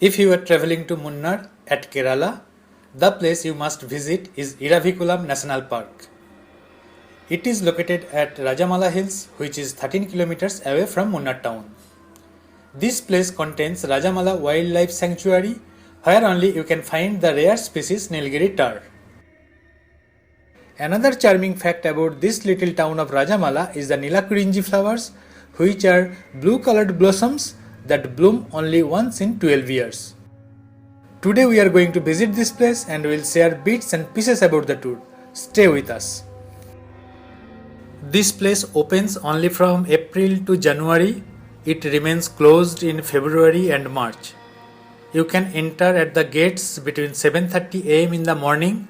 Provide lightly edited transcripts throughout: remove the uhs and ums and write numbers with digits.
If you are traveling to Munnar at Kerala, the place you must visit is Iravikulam National Park. It is located at Rajamala Hills, which is 13 kilometers away from Munnar town. This place contains Rajamala Wildlife Sanctuary, where only you can find the rare species Nilgiri tahr. Another charming fact about this little town of Rajamala is the Nilakurinji flowers, which are blue-colored blossoms that bloom only once in 12 years. Today we are going to visit this place and will share bits and pieces about the tour. Stay with us. This place opens only from April to January. It remains closed in February and March. You can enter at the gates between 7:30 am in the morning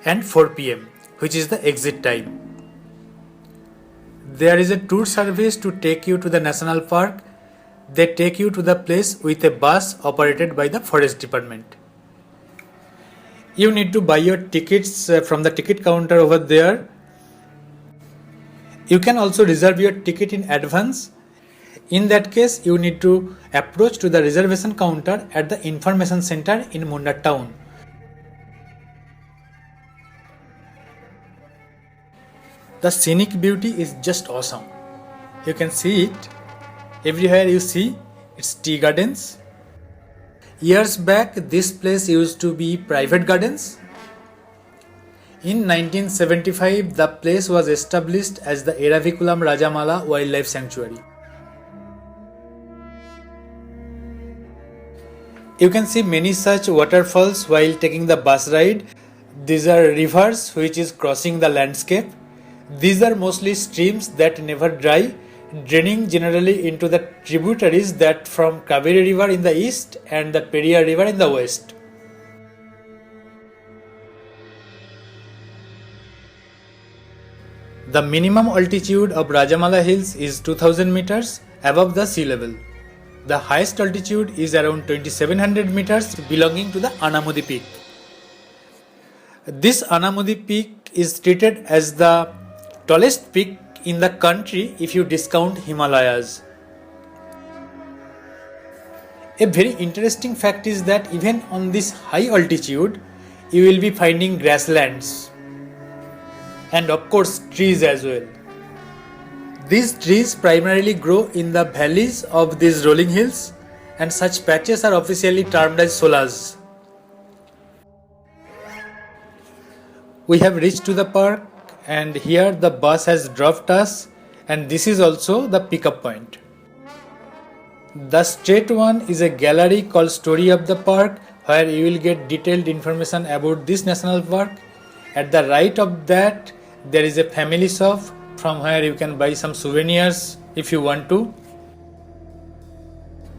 and 4 pm, which is the exit time. There is a tour service to take you to the national park. They take you to the place with a bus operated by the forest department. You need to buy your tickets from the ticket counter over there. You can also reserve your ticket in advance. In that case, you need to approach to the reservation counter at the information center in Munnar town. The scenic beauty is just awesome. You can see it. Everywhere you see, it's tea gardens. Years back, this place used to be private gardens. In 1975, the place was established as the Iravikulam Rajamala Wildlife Sanctuary. You can see many such waterfalls while taking the bus ride. These are rivers which is crossing the landscape. These are mostly streams that never dry, draining generally into the tributaries that from Kaveri river in the east and the Periyar river in the west. The minimum altitude of Rajamala Hills is 2000 meters above the sea level. The highest altitude is around 2700 meters belonging to the Anamudi peak. This Anamudi peak is treated as the tallest peak in the country if you discount Himalayas. A very interesting fact is that even on this high altitude, you will be finding grasslands and of course trees as well. These trees primarily grow in the valleys of these rolling hills, and such patches are officially termed as solas. We have reached to the park, and here the bus has dropped us, and this is also the pickup point. The straight one is a gallery called Story of the Park, where you will get detailed information about this national park. At the right of that, there is a family shop from where you can buy some souvenirs if you want to.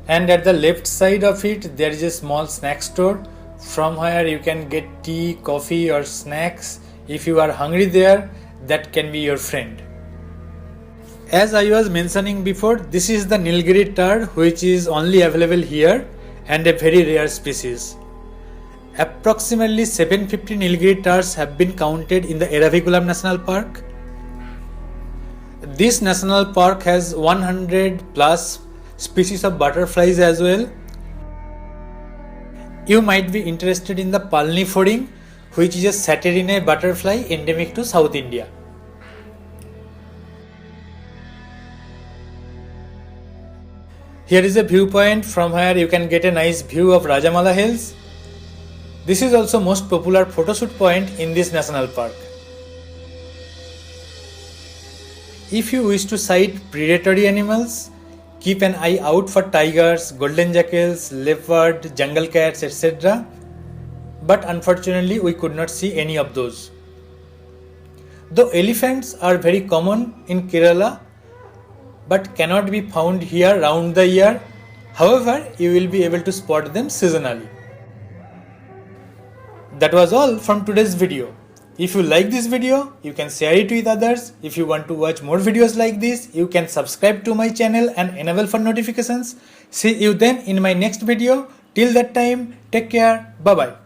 And at the left side of it, there is a small snack store from where you can get tea, coffee or snacks. If you are hungry there, that can be your friend. As I was mentioning before, this is the Nilgiri tahr, which is only available here and a very rare species. Approximately 750 Nilgiri tahrs have been counted in the Iravikulam National Park. This national park has 100 plus species of butterflies as well. You might be interested in the Palni Foding, which is a Saturnine butterfly endemic to South India. Here is a viewpoint from where you can get a nice view of Rajamala Hills. This is also most popular photoshoot point in this national park. If you wish to sight predatory animals, keep an eye out for tigers, golden jackals, leopard, jungle cats, etc. But unfortunately we could not see any of those. Though elephants are very common in Kerala, but cannot be found here round the year. However, you will be able to spot them seasonally. That was all from today's video. If you like this video, you can share it with others. If you want to watch more videos like this, you can subscribe to my channel and enable for notifications. See you then in my next video. Till that time, take care. Bye bye.